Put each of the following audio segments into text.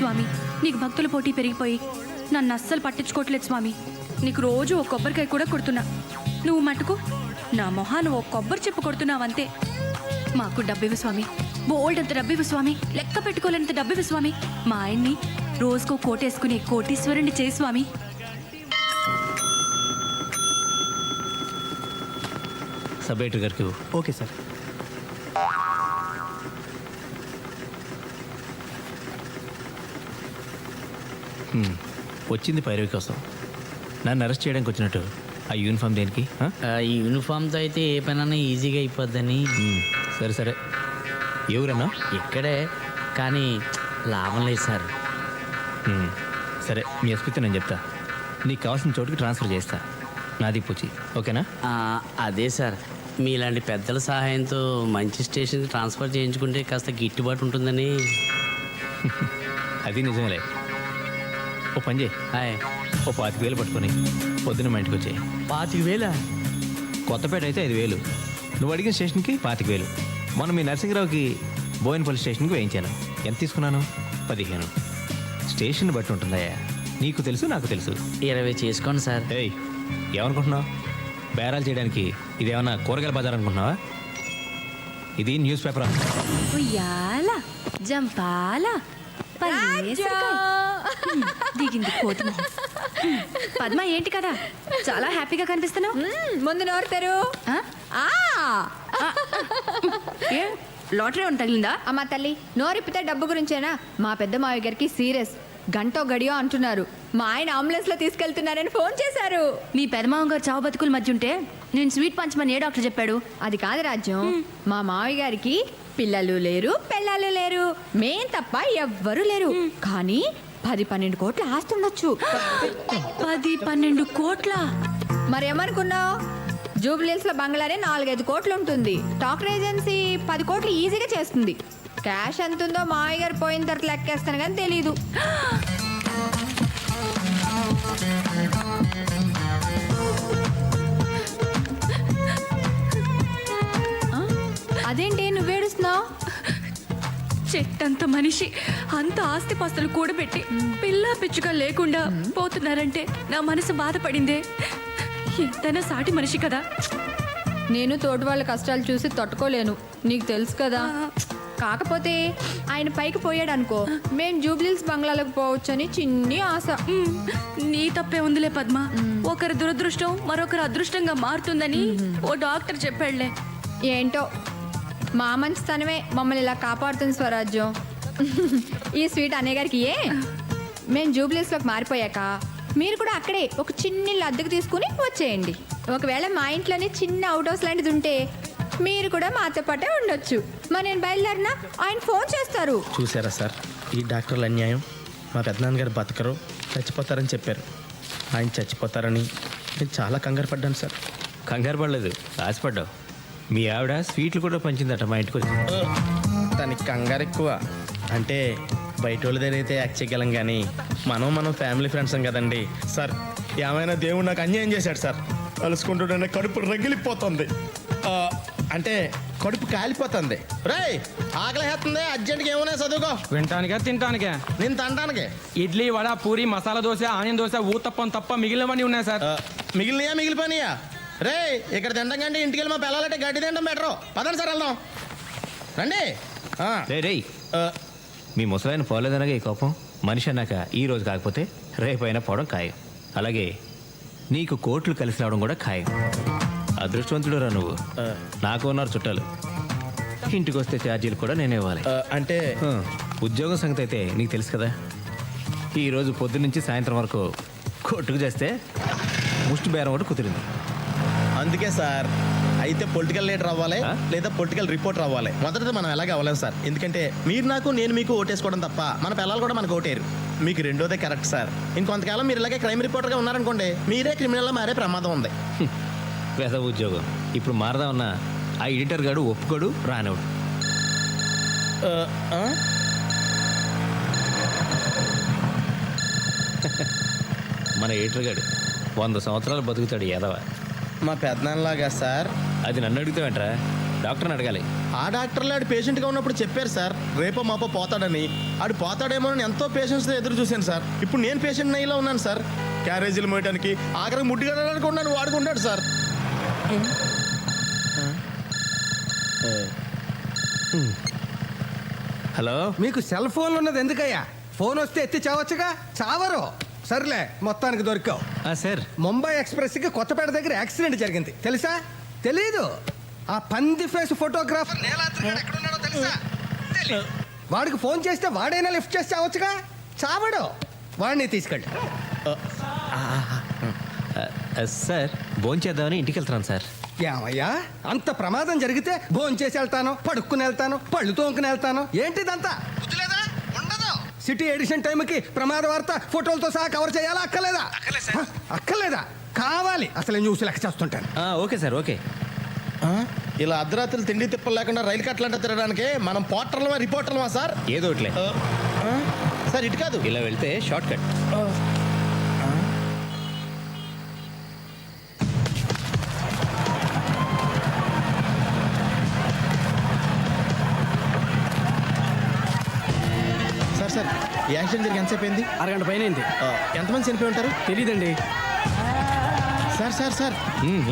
స్వామి, నీకు భక్తుల పోటీ పెరిగిపోయి నన్ను అస్సలు పట్టించుకోవట్లేదు స్వామి. నీకు రోజు ఒక కొబ్బరికాయ కూడా కొడుతున్నా, నువ్వు మటుకు నా మొహాన్ని ఓ కొబ్బరి చెప్పు కొడుతున్నావంతే. మాకు డబ్బివ్వు స్వామి, బోల్డ్ అంత డబ్బివ్వు స్వామి, లెక్క పెట్టుకోలేనంత డబ్బివ్వు స్వామి. మా ఆయన్ని రోజుకో కోటేసుకునే కోటీశ్వరుణ్ణి చేయి స్వామి. సబ్ ఎడిటర్ గారికి. Okay sir. వచ్చింది పైరవి కోసం. నన్ను అరెస్ట్ చేయడానికి వచ్చినట్టు ఆ యూనిఫామ్ దేనికి? ఈ యూనిఫామ్తో అయితే ఏ పనైనా ఈజీగా అయిపోద్దని. సరే సరే, ఎవరన్నా? ఇక్కడే, కానీ లాభం లేదు సార్. సరే, మీ ఎస్పీతో నేను చెప్తా, నీకు కావాల్సిన చోటుకి ట్రాన్స్ఫర్ చేస్తా. నాది పూచి, ఓకేనా? అదే సార్, మీలాంటి పెద్దల సహాయంతో మంచి స్టేషన్కి ట్రాన్స్ఫర్ చేయించుకుంటే కాస్త గిట్టుబాటు ఉంటుందని. అది నిజమేలే. ఓ పని చేయి, హాయ్. ఓ 25,000 పట్టుకొని పొద్దున్న మా ఇంటికి వచ్చాయి. 25,000? కొత్తపేట అయితే 5,000, నువ్వు అడిగిన స్టేషన్కి 25,000. మనం మీ నరసింహరావుకి బోయినపల్లి స్టేషన్కి వేయించాను. ఎంత తీసుకున్నాను? 15. స్టేషన్ బట్టి ఉంటుందయ్యా, నీకు తెలుసు నాకు తెలుసు. 20 చేసుకోండి సార్. ఏయ్, ఏమనుకుంటున్నావు? బేరాలు చేయడానికి ఇదేమన్నా కూరగాయల బజార్ అనుకుంటున్నావా? ఇది న్యూస్ పేపర్. ఉయ్యాల జంపాల దిగింది కోతి మొహం. పద్మ, ఏంటి కదా చాలా హ్యాపీగా కనిపిస్తున్నావు? ముందు నోరుతారు. లాటరీ ఉంది తగిలిందా? అమ్మా తల్లి, నోరిప్పితే డబ్బు గురించేనా? మా పెద్ద మావయ్య గారికి సీరియస్, గంటో గడియో అంటున్నారు. మా ఆయన అంబులెన్స్ లో తీసుకెళ్తున్నారని ఫోన్ చేశారు. మీ పెదమావ గారు చావు బతుకుల మధ్య ఉంటే నేను స్వీట్ పంచమని ఏ డాక్టర్ చెప్పాడు? అది కాదు రాజ్యం, మా మావయ్య గారికి పిల్లలు లేరు, పెళ్ళాలు లేరు, మేం తప్ప ఎవ్వరూ లేరు. కానీ 10-12 కోట్ల ఆస్తి ఉండొచ్చు. 10-12 కోట్ల? మరేమనుకున్నావు? జూబ్లీహిల్స్ లో బంగ్లానే 4-5 కోట్లు ఉంటుంది. డాక్టర్ ఏజెన్సీ 10 కోట్లు ఈజీగా చేస్తుంది. క్యాష్ ఎంత ఉందో మావయ్య గారు పోయిన తర్వాత లెక్కేస్తాను కానీ తెలీదు. అదేంటి నువ్వేడుస్తున్నావు? చెట్టంత మనిషి అంత ఆస్తిపాస్తులు కూడబెట్టి పిల్లా పిచ్చుగా లేకుండా పోతున్నారంటే నా మనసు బాధపడిందే. ఎంతైనా సాటి మనిషి కదా. నేను తోటి వాళ్ళ కష్టాలు చూసి తట్టుకోలేను, నీకు తెలుసు కదా. కాకపోతే ఆయన పైకి పోయాడు అనుకో, మేం జూబ్లీహిల్స్ బంగ్లాలకు పోవచ్చని చిన్ని ఆశ. నీ తప్పే ఉందిలే పద్మ. ఒకరి దురదృష్టం మరొకరు అదృష్టంగా మారుతుందని ఓ డాక్టర్ చెప్పాడులే. ఏంటో మా మంచితనమే మమ్మల్ని ఇలా కాపాడుతుంది స్వరాజ్యం. ఈ స్వీట్ అన్నయ్య గారికి మేము జూబ్లీహిల్స్లోకి మారిపోయాక మీరు కూడా అక్కడే ఒక చిన్న ఇల్లు అద్దెకు తీసుకుని వచ్చేయండి. ఒకవేళ మా ఇంట్లోనే చిన్న అవుట్ హౌస్ లాంటిది ఉంటే మీరు కూడా మాతో పాటే ఉండొచ్చు. మరి నేను బయలుదేరినా ఆయన ఫోన్ చేస్తారు. చూసారా సార్, ఈ డాక్టర్ల అన్యాయం. మా పెద్దనాన్నగారు బతకరు, చచ్చిపోతారని చెప్పారు. ఆయన చచ్చిపోతారని నేను చాలా కంగారు పడ్డాను సార్. కంగారు పడలేదు, ఆశపడ్డావు. మీ ఆవిడ స్వీట్లు కూడా పంచిందట మా ఇంటికి వచ్చి. దానికి కంగారు ఎక్కువ. అంటే బయట వాళ్ళ దగ్గర అయితే యాక్ట్ చేయగలం, కానీ మనం ఫ్యామిలీ ఫ్రెండ్స్ కదండి సార్. ఏమైనా దేవుడు నాకు అన్యాయం చేశాడు సార్. కలుసుకుంటుంటే కడుపు రగిలిపోతుంది, అంటే కడుపు కాలిపోతుంది. రేయ్, ఆకలిస్తుంది, అర్జెంట్గా ఏమైనా చదువుకో. వినటానికా తినటానికే? నేను తినడానికి ఇడ్లీ, వడ, పూరి, మసాలా దోశ, ఆనియన్ దోశ, ఊతప్పం తప్ప మిగిలినవన్నీ ఉన్నాయి సార్. మిగిలిపోయినాయా? రే, ఇక్కడ తినడం కంటే ఇంటికి వెళ్ళి మా పిల్లలంటే గడ్డి తినడం బెటరు. పదండి సార్, వెళ్దాం రండి. రే, మీ ముసలాయన పోలేదనగా ఈ కోపం. మనిషి అన్నాక ఈ రోజు కాకపోతే రేపైనా పోవడం ఖాయం. అలాగే నీకు కోట్లు కలిసి రావడం కూడా ఖాయం. అదృష్టవంతుడు రా నువ్వు. నాకు ఉన్నారు చుట్టాలు, ఇంటికి వస్తే ఛార్జీలు కూడా నేనే ఇవ్వాలి. అంటే ఉద్యోగం సంగతి అయితే నీకు తెలుసు కదా. ఈరోజు పొద్దు నుంచి సాయంత్రం వరకు కొట్టుకు చేస్తే ముష్టి బేరం కూడా కుదిరింది. అందుకే సార్, అయితే పొలిటికల్ లీడర్ అవ్వాలి లేదా పొలిటికల్ రిపోర్టర్ అవ్వాలి. మొదట మనం ఎలాగ అవ్వలేము సార్. ఎందుకంటే మీరు నాకు, నేను మీకు ఓటేసుకోవడం తప్ప మన పిల్లలు కూడా మనకు ఓటేరు. మీకు రెండోదే కరెక్ట్ సార్. ఇంకొంతకాలం మీరు ఇలాగే క్రైమ్ రిపోర్టర్గా ఉన్నారనుకోండి, మీరే క్రిమినల్గా మారే ప్రమాదం ఉంది. వేసవ ఉద్యోగం ఇప్పుడు మారదామన్నా ఆ ఎడిటర్ గాడు ఒప్పుకోడు, రానివాడు. మన ఎడిటర్ గాడు 100 సంవత్సరాలు బతుకుతాడు ఎదవ. మా పెద్దనాన్నలాగా సార్. అది నన్ను అడుగుతావేంట్రా? డాక్టర్ని అడగాలి. ఆ డాక్టర్లు ఆడు పేషెంట్గా ఉన్నప్పుడు చెప్పారు సార్, రేపో మాపో పోతాడని. ఆడు పోతాడేమో అని ఎంతో పేషెంట్స్తో ఎదురు చూశాను సార్. ఇప్పుడు నేను పేషెంట్ అయ్యేలా ఉన్నాను సార్. క్యారేజీలు మోయడానికి ఆఖరికి ముడ్డిగడడానికి ఉన్నాను, వాడుకుంటాడు సార్. హలో. మీకు సెల్ ఫోన్ ఉన్నది ఎందుకయ్యా? ఫోన్ వస్తే ఎత్తి చావచ్చుగా. చావరు. సర్లే, మొత్తానికి దొరికావు. సార్, ముంబై ఎక్స్ప్రెస్కి కొత్తపేట దగ్గర యాక్సిడెంట్ జరిగింది, తెలుసా? తెలీదు. ఆ పంది ఫేస్ ఫోటోగ్రాఫర్ నీలాద్రి గాడు ఎక్కడున్నాడో తెలుసా? తెలీదు. వాడికి ఫోన్ చేస్తే వాడైనా లిఫ్ట్ చేసి చావచ్చుగా. చావడు. వాడిని తీసుకెళ్ళి. సార్ భోంచేద్దామని ఇంటికి వెళ్తున్నాను సార్. ఏమయ్యా, అంత ప్రమాదం జరిగితే భోంచేసి వెళ్తాను, పడుక్కుని వెళ్తాను, పళ్ళు తోముకుని వెళ్తాను, ఏంటిదంతా? బుద్ధిలేదా? ఉండదు. సిటీ ఎడిషన్ టైంకి ప్రమాద వార్త ఫోటోలతో సహా కవర్ చేయాలా? అక్కర్లేదా? అక్కర్లేదా? కావాలి. అసలు న్యూస్ లెక్క చేస్తుంటాను. Okay sir, okay. ఇలా అర్ధరాత్రులు తిండి తిప్పలు లేకుండా రైలు కట్టలంట తిరగడానికి మనం పోర్టర్లమా రిపోర్టర్లమా సార్? ఏదో ఒకట్లే. సార్ ఇటు కాదు, ఇలా వెళ్తే షార్ట్ కట్. సార్ సార్ ఈ యాక్సిడెంట్ జరిగి ఎంతసేపు అయింది? అరగంట పైన అయింది. ఎంతమంది చనిపోయి ఉంటారు? తెలీదండి. సార్ సార్ సార్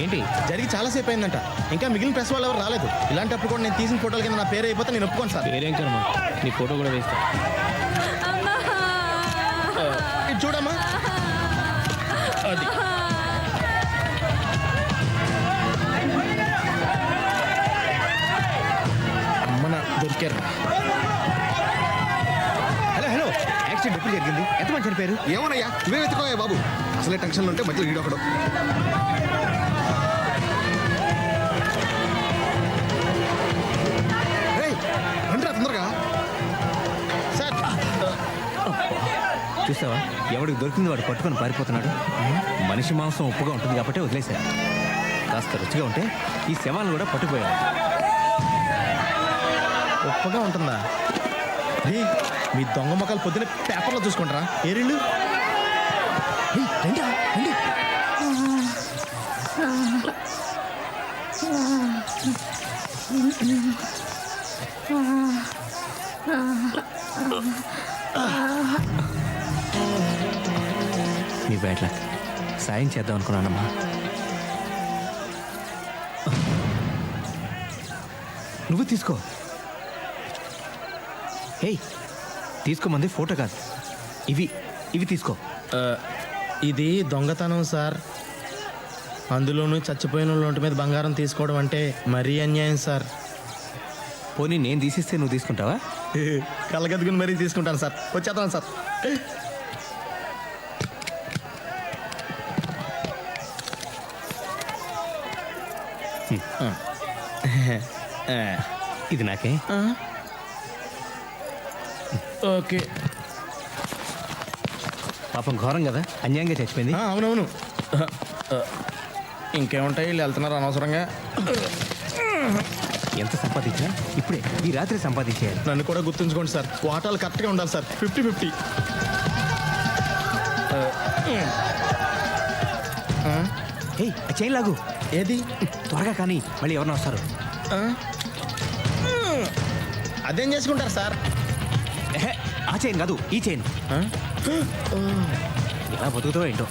ఏంటి? జరిగి చాలాసేపు అయిందంట. ఇంకా మిగిలిన ప్రెస్ వాళ్ళు ఎవరు రాలేదు. ఇలాంటప్పుడు కూడా నేను తీసిన ఫోటోల కింద నా పేరు అయిపోతే నేను ఒప్పుకోను సార్. వేరేం కర్మ, నీ ఫోటో కూడా వేస్తా. ఇది చూడమ్మా. అది అమ్మన దొరికారు. హలో హలో, యాక్సిడెంట్ ఎప్పుడు జరిగింది? ఎంతమంది చనిపోయారు? ఏమోనయ్యా, ఇవే వెతుకోయా బాబు. అసలే టెన్షన్లో ఉంటే మధ్యలో ఈడొకడు. రేయ్, రండిరా తొందరగా. సార్ చూసావా, ఎవడికి దొరికింది వాడు పట్టుకొని పారిపోతున్నాడు. మనిషి మాంసం ఉప్పుగా ఉంటుంది కాబట్టి వదిలేశారు. కాస్త రుచిగా ఉంటే ఈ శవాలను కూడా పట్టుకుపోయాడు. ఉప్పగా ఉంటుందా? రే, మీ దొంగ మొక్కలు పొద్దున్న పేపర్లో చూసుకుంటారా? ఏరిళ్ళు నీ బ్యాడ్ లక్. సాయం చేద్దాం అనుకున్నానమ్మా. నువ్వు తీసుకో. హేయ్, తీసుకోమంది ఫోటో కాదు, ఇవి తీసుకో. ఇది దొంగతనం సార్. అందులోనూ చచ్చిపోయిన వాళ్ళ ఒంటి మీద బంగారం తీసుకోవడం అంటే మరీ అన్యాయం సార్. పోనీ నేను తీసిస్తే నువ్వు తీసుకుంటావా? కళ్ళగద్దుకుని మరీ తీసుకుంటాను సార్. వచ్చేస్తాను సార్. ఇది నాకే. ఓకే. పాపం ఘోరం కదా, అన్యాయంగా చచ్చిపోయింది. అవునవును. ఇంకేముంటాయి, వీళ్ళు వెళ్తున్నారు అనవసరంగా. ఎంత సంపాదించినా ఇప్పుడే ఈ రాత్రి సంపాదించేయాలి. నన్ను కూడా గుర్తుంచుకోండి సార్. వాటాలు కరెక్ట్గా ఉండాలి సార్. 50-50. హే, ఆ చైన్ లాగు. ఏది? త్వరగా కానీ మళ్ళీ ఎవరినో వస్తారు. అదేం చేసుకుంటారు సార్? ఎహె, ఆ చైన్ కాదు, ఈ చైన్. ఎలా బతుకుతావో ఏంటో.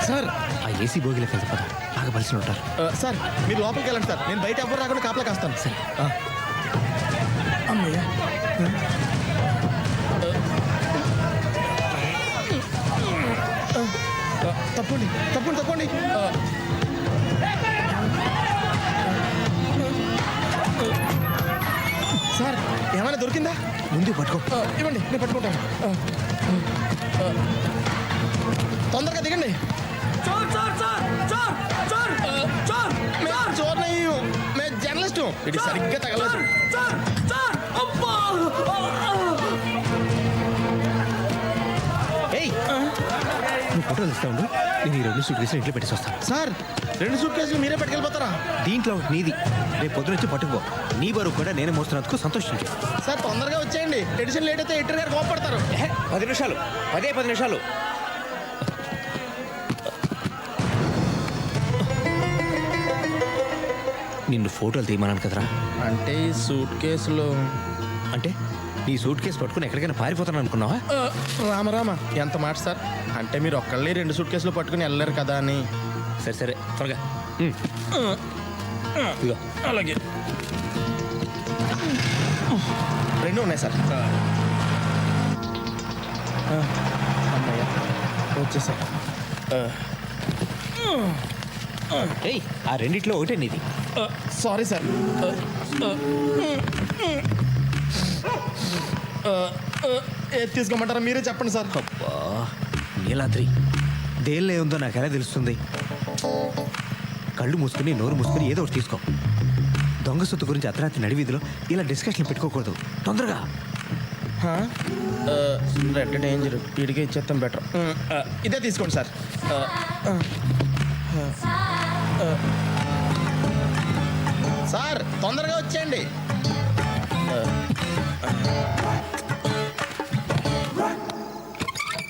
సార్ ఆ ఏసీ బోగిలోకి వెళ్తే పద, బాగా బలిసి ఉంటారు. సార్ మీరు లోపలికి వెళ్ళండి సార్. నేను బయట ఎవరు రాకుండా కాపలా కాస్తాను. సరే. అమ్మయ్య. తప్పండి తప్పండి తప్పండి. సార్ ఏమైనా దొరికిందా? ముందు పట్టుకో. ఇవ్వండి, నేను పట్టుకుంటాను. తొందరగా దిగండి. చోర్ మే జర్నలిస్ట్. ఇది సరిగ్గా తగలదు. ఏయ్, నువ్వు ఫోటోలు ఇస్తా ఉండు, నేను ఈ 2 సూట్ కేసులు ఇంట్లో పెట్టేసి వస్తాను. సార్ 2 సూట్ కేసులు మీరే పట్టుకెళ్ళిపోతారా? దీంట్లో నీది, రేపు పొద్దున వచ్చి పట్టుకో. నీ బరువు కూడా నేనే మోస్తున్నందుకు సంతోషించు. సార్ తొందరగా వచ్చేయండి. ఎడిషన్ లేట్ అయితే ఎడిటర్ గారు కోపడతారు. 10 నిమిషాలు, 10 నిమిషాలు. నిన్ను ఫోటోలు తీయమన్నాను కదరా. అంటే ఈ సూట్ కేసులో అంటే నీ సూట్ కేసు పట్టుకుని ఎక్కడికైనా పారిపోతాను అనుకున్నావా? రామ ఎంత మాట సార్. అంటే మీరు ఒక్కళ్ళే 2 సూట్ కేసులు పట్టుకుని వెళ్ళలేరు కదా అని. సరే సరే త్వరగా. ఇదిగో. అలాగే 2 ఉన్నాయి సార్. అమ్మయ్య వచ్చేసా. ఏయ్, ఆ రెండిట్లో ఒకటే నీది. Sorry sir. ఏది తీసుకోమంటారా మీరే చెప్పండి సార్. అబ్బా నీలాద్రి, దేనిలో ఉందో నాకు ఎలా తెలుస్తుంది? కళ్ళు మూసుకుని నోరు మూసుకుని ఏదో ఒకటి తీసుకో. దొంగ సొత్తు గురించి అర్ధరాత్రి నడివీధిలో ఇలా డిస్కషన్ పెట్టుకోకూడదు. తొందరగా. రెడ్ డేంజర్, వీడికే ఇచ్చేస్తాం బెటర్. ఇదే తీసుకోండి సార్. సార్ తొందరగా వచ్చేయండి.